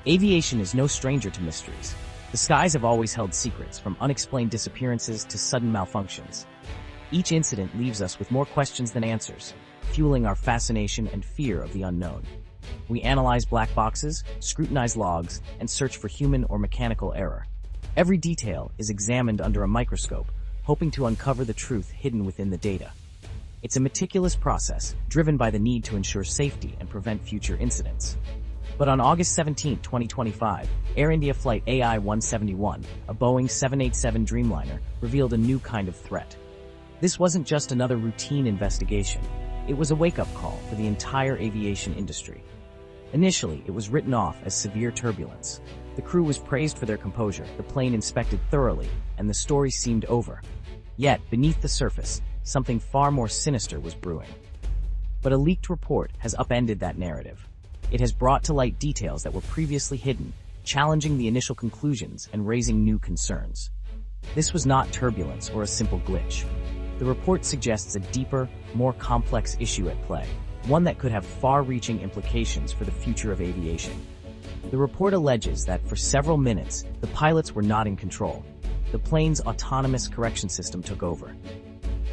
Aviation is no stranger to mysteries. The skies have always held secrets, from unexplained disappearances to sudden malfunctions. Each incident leaves us with more questions than answers, fueling our fascination and fear of the unknown. We analyze black boxes, scrutinize logs, and search for human or mechanical error. Every detail is examined under a microscope, hoping to uncover the truth hidden within the data. It's a meticulous process, driven by the need to ensure safety and prevent future incidents. But on August 17, 2025, Air India Flight AI-171, a Boeing 787 Dreamliner, revealed a new kind of threat. This wasn't just another routine investigation. It was a wake-up call for the entire aviation industry. Initially, it was written off as severe turbulence. The crew was praised for their composure, the plane inspected thoroughly, and the story seemed over. Yet, beneath the surface, something far more sinister was brewing. But a leaked report has upended that narrative. It has brought to light details that were previously hidden, challenging the initial conclusions and raising new concerns. This was not turbulence or a simple glitch. The report suggests a deeper, more complex issue at play, one that could have far-reaching implications for the future of aviation. The report alleges that for several minutes, the pilots were not in control. The plane's autonomous correction system took over.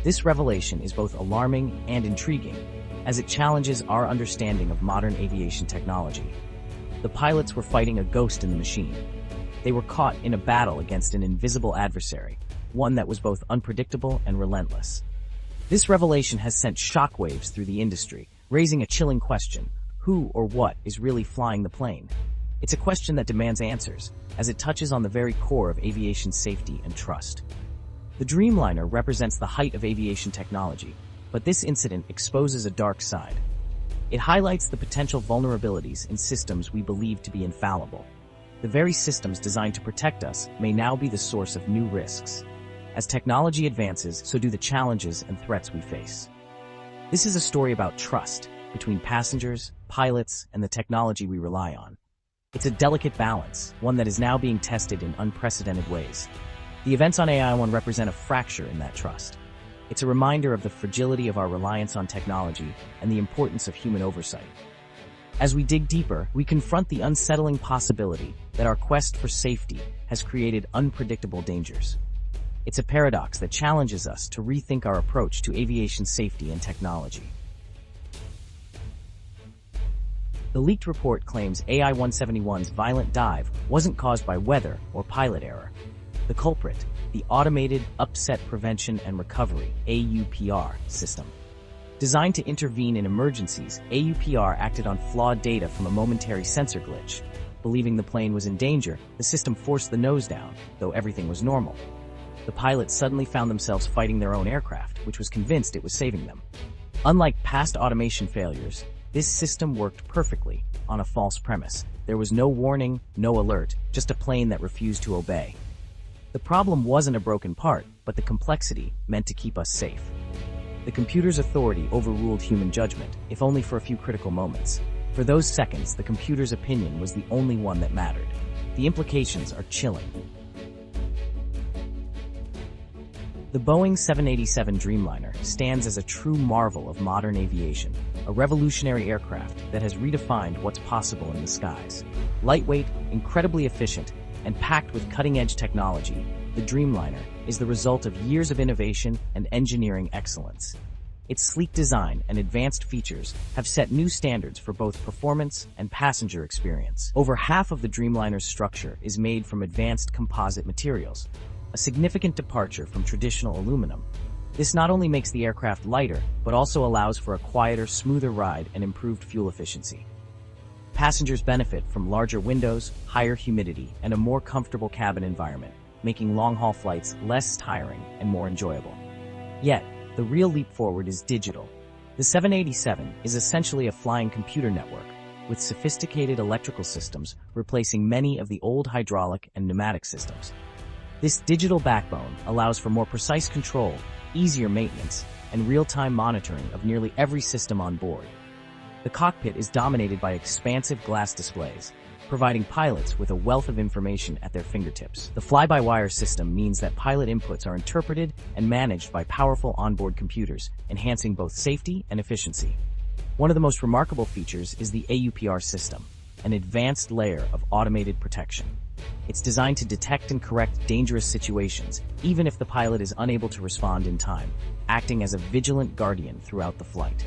This revelation is both alarming and intriguing, as it challenges our understanding of modern aviation technology. The pilots were fighting a ghost in the machine. They were caught in a battle against an invisible adversary, one that was both unpredictable and relentless. This revelation has sent shockwaves through the industry, raising a chilling question: who or what is really flying the plane? It's a question that demands answers, as it touches on the very core of aviation safety and trust. The Dreamliner represents the height of aviation technology, but this incident exposes a dark side. It highlights the potential vulnerabilities in systems we believe to be infallible. The very systems designed to protect us may now be the source of new risks. As technology advances, so do the challenges and threats we face. This is a story about trust between passengers, pilots, and the technology we rely on. It's a delicate balance, one that is now being tested in unprecedented ways. The events on AI-1 represent a fracture in that trust. It's a reminder of the fragility of our reliance on technology and the importance of human oversight. As we dig deeper, we confront the unsettling possibility that our quest for safety has created unpredictable dangers. It's a paradox that challenges us to rethink our approach to aviation safety and technology. The leaked report claims AI-171's violent dive wasn't caused by weather or pilot error. The culprit, the Automated Upset Prevention and Recovery (AUPR) system. Designed to intervene in emergencies, AUPR acted on flawed data from a momentary sensor glitch. Believing the plane was in danger, the system forced the nose down, though everything was normal. The pilots suddenly found themselves fighting their own aircraft, which was convinced it was saving them. Unlike past automation failures, this system worked perfectly on a false premise. There was no warning, no alert, just a plane that refused to obey. The problem wasn't a broken part, but the complexity meant to keep us safe. The computer's authority overruled human judgment, if only for a few critical moments. For those seconds, the computer's opinion was the only one that mattered. The implications are chilling. The Boeing 787 Dreamliner stands as a true marvel of modern aviation, a revolutionary aircraft that has redefined what's possible in the skies. Lightweight, incredibly efficient, and packed with cutting-edge technology, the Dreamliner is the result of years of innovation and engineering excellence. Its sleek design and advanced features have set new standards for both performance and passenger experience. Over half of the Dreamliner's structure is made from advanced composite materials, a significant departure from traditional aluminum. This not only makes the aircraft lighter, but also allows for a quieter, smoother ride and improved fuel efficiency. Passengers benefit from larger windows, higher humidity, and a more comfortable cabin environment, making long-haul flights less tiring and more enjoyable. Yet, the real leap forward is digital. The 787 is essentially a flying computer network, with sophisticated electrical systems replacing many of the old hydraulic and pneumatic systems. This digital backbone allows for more precise control, easier maintenance, and real-time monitoring of nearly every system on board. The cockpit is dominated by expansive glass displays, providing pilots with a wealth of information at their fingertips. The fly-by-wire system means that pilot inputs are interpreted and managed by powerful onboard computers, enhancing both safety and efficiency. One of the most remarkable features is the AUPR system. an advanced layer of automated protection. It's designed to detect and correct dangerous situations, even if the pilot is unable to respond in time, acting as a vigilant guardian throughout the flight.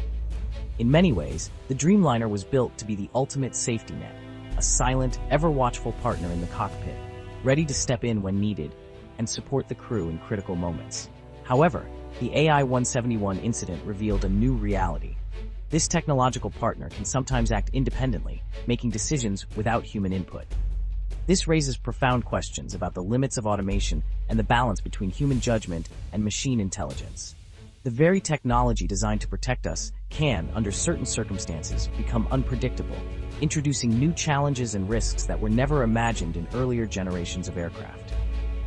In many ways, the Dreamliner was built to be the ultimate safety net, a silent, ever-watchful partner in the cockpit, ready to step in when needed and support the crew in critical moments. However, the AI-171 incident revealed a new reality. This technological partner can sometimes act independently, making decisions without human input. This raises profound questions about the limits of automation and the balance between human judgment and machine intelligence. The very technology designed to protect us can, under certain circumstances, become unpredictable, introducing new challenges and risks that were never imagined in earlier generations of aircraft.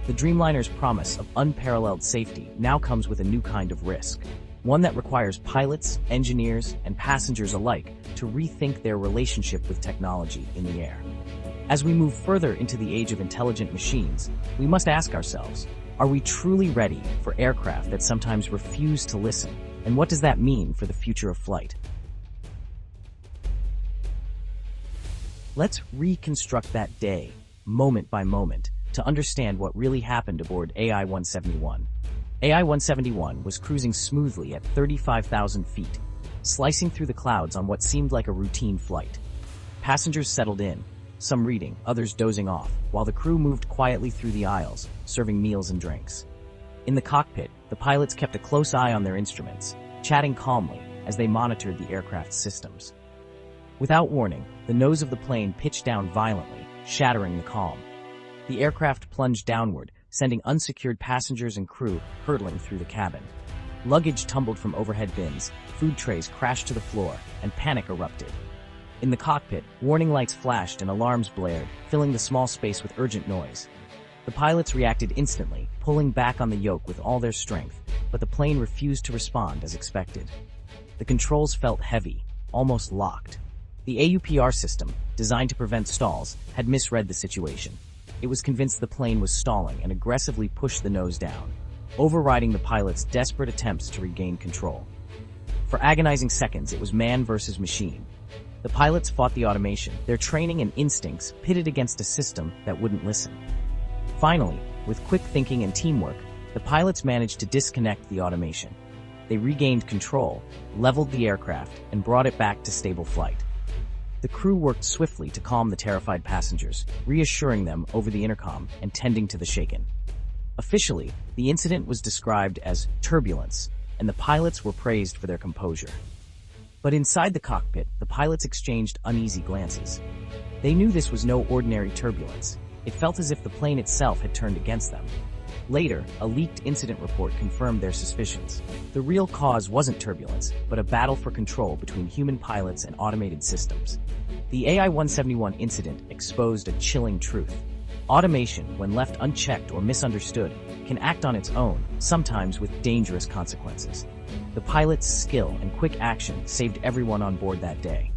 The Dreamliner's promise of unparalleled safety now comes with a new kind of risk, one that requires pilots, engineers, and passengers alike to rethink their relationship with technology in the air. As we move further into the age of intelligent machines, we must ask ourselves, are we truly ready for aircraft that sometimes refuse to listen? And what does that mean for the future of flight? Let's reconstruct that day, moment by moment, to understand what really happened aboard AI-171. AI-171 was cruising smoothly at 35,000 feet, slicing through the clouds on what seemed like a routine flight. Passengers settled in, some reading, others dozing off, while the crew moved quietly through the aisles, serving meals and drinks. In the cockpit, the pilots kept a close eye on their instruments, chatting calmly as they monitored the aircraft's systems. Without warning, the nose of the plane pitched down violently, shattering the calm. The aircraft plunged downward, sending unsecured passengers and crew hurtling through the cabin. Luggage tumbled from overhead bins, food trays crashed to the floor, and panic erupted. In the cockpit, warning lights flashed and alarms blared, filling the small space with urgent noise. The pilots reacted instantly, pulling back on the yoke with all their strength, but the plane refused to respond as expected. The controls felt heavy, almost locked. The AUPR system, designed to prevent stalls, had misread the situation. It was convinced the plane was stalling and aggressively pushed the nose down, overriding the pilot's desperate attempts to regain control. For agonizing seconds, it was man versus machine. The pilots fought the automation, their training and instincts pitted against a system that wouldn't listen. Finally, with quick thinking and teamwork, the pilots managed to disconnect the automation. They regained control, leveled the aircraft, and brought it back to stable flight. The crew worked swiftly to calm the terrified passengers, reassuring them over the intercom and tending to the shaken. Officially, the incident was described as turbulence, and the pilots were praised for their composure. But inside the cockpit, the pilots exchanged uneasy glances. They knew this was no ordinary turbulence. It felt as if the plane itself had turned against them. Later, a leaked incident report confirmed their suspicions. The real cause wasn't turbulence, but a battle for control between human pilots and automated systems. The AI-171 incident exposed a chilling truth. Automation, when left unchecked or misunderstood, can act on its own, sometimes with dangerous consequences. The pilot's skill and quick action saved everyone on board that day.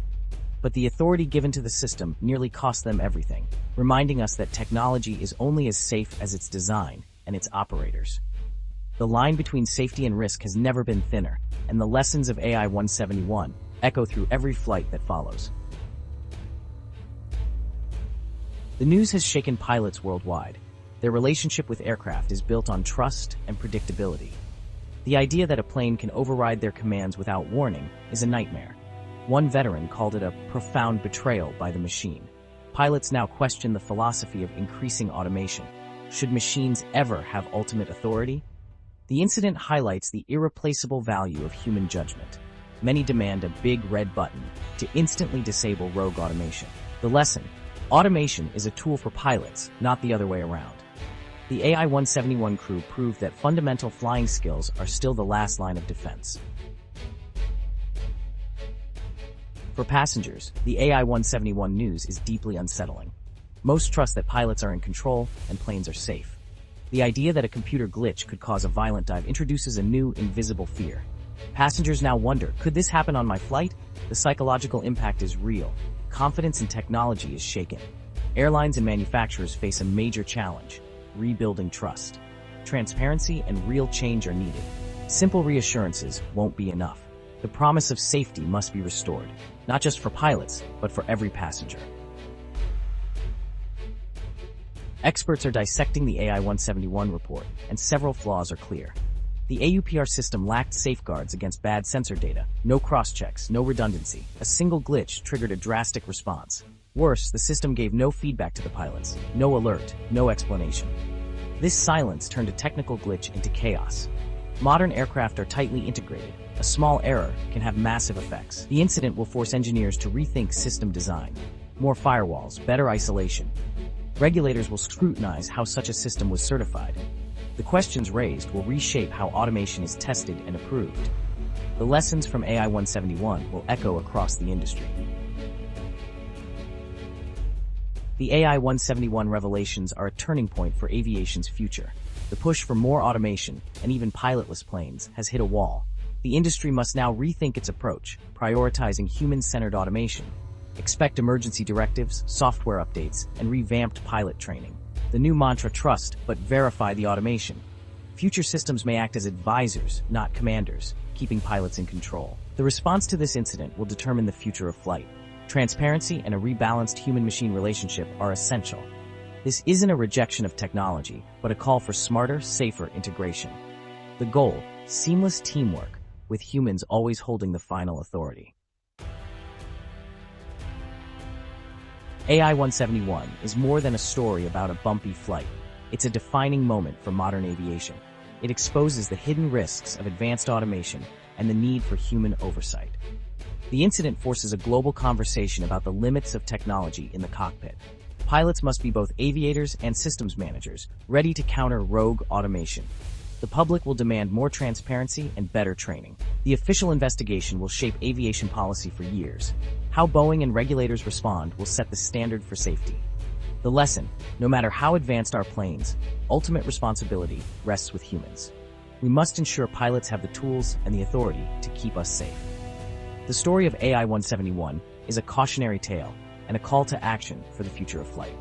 But the authority given to the system nearly cost them everything, reminding us that technology is only as safe as its design and its operators. The line between safety and risk has never been thinner, and the lessons of AI-171 echo through every flight that follows. The news has shaken pilots worldwide. Their relationship with aircraft is built on trust and predictability. The idea that a plane can override their commands without warning is a nightmare. One veteran called it a profound betrayal by the machine. Pilots now question the philosophy of increasing automation. Should machines ever have ultimate authority? The incident highlights the irreplaceable value of human judgment. Many demand a big red button to instantly disable rogue automation. The lesson: automation is a tool for pilots, not the other way around. The AI-171 crew proved that fundamental flying skills are still the last line of defense. For passengers, the AI-171 news is deeply unsettling. Most trust that pilots are in control and planes are safe. The idea that a computer glitch could cause a violent dive introduces a new, invisible fear. Passengers now wonder, could this happen on my flight? The psychological impact is real. Confidence in technology is shaken. Airlines and manufacturers face a major challenge: rebuilding trust. Transparency and real change are needed. Simple reassurances won't be enough. The promise of safety must be restored, not just for pilots, but for every passenger. Experts are dissecting the AI-171 report, and several flaws are clear. The AUPR system lacked safeguards against bad sensor data, no cross-checks, no redundancy. A single glitch triggered a drastic response. Worse, the system gave no feedback to the pilots, no alert, no explanation. This silence turned a technical glitch into chaos. Modern aircraft are tightly integrated. A small error can have massive effects. The incident will force engineers to rethink system design. More firewalls, better isolation. Regulators will scrutinize how such a system was certified. The questions raised will reshape how automation is tested and approved. The lessons from AI-171 will echo across the industry. The AI-171 revelations are a turning point for aviation's future. The push for more automation, and even pilotless planes, has hit a wall. The industry must now rethink its approach, prioritizing human-centered automation. Expect emergency directives, software updates, and revamped pilot training. The new mantra: trust, but verify the automation. Future systems may act as advisors, not commanders, keeping pilots in control. The response to this incident will determine the future of flight. Transparency and a rebalanced human-machine relationship are essential. This isn't a rejection of technology, but a call for smarter, safer integration. The goal: seamless teamwork, with humans always holding the final authority. AI-171 is more than a story about a bumpy flight. It's a defining moment for modern aviation. It exposes the hidden risks of advanced automation and the need for human oversight. The incident forces a global conversation about the limits of technology in the cockpit. Pilots must be both aviators and systems managers, ready to counter rogue automation. The public will demand more transparency and better training. The official investigation will shape aviation policy for years. How Boeing and regulators respond will set the standard for safety. The lesson: no matter how advanced our planes, ultimate responsibility rests with humans. We must ensure pilots have the tools and the authority to keep us safe. The story of AI-171 is a cautionary tale and a call to action for the future of flight.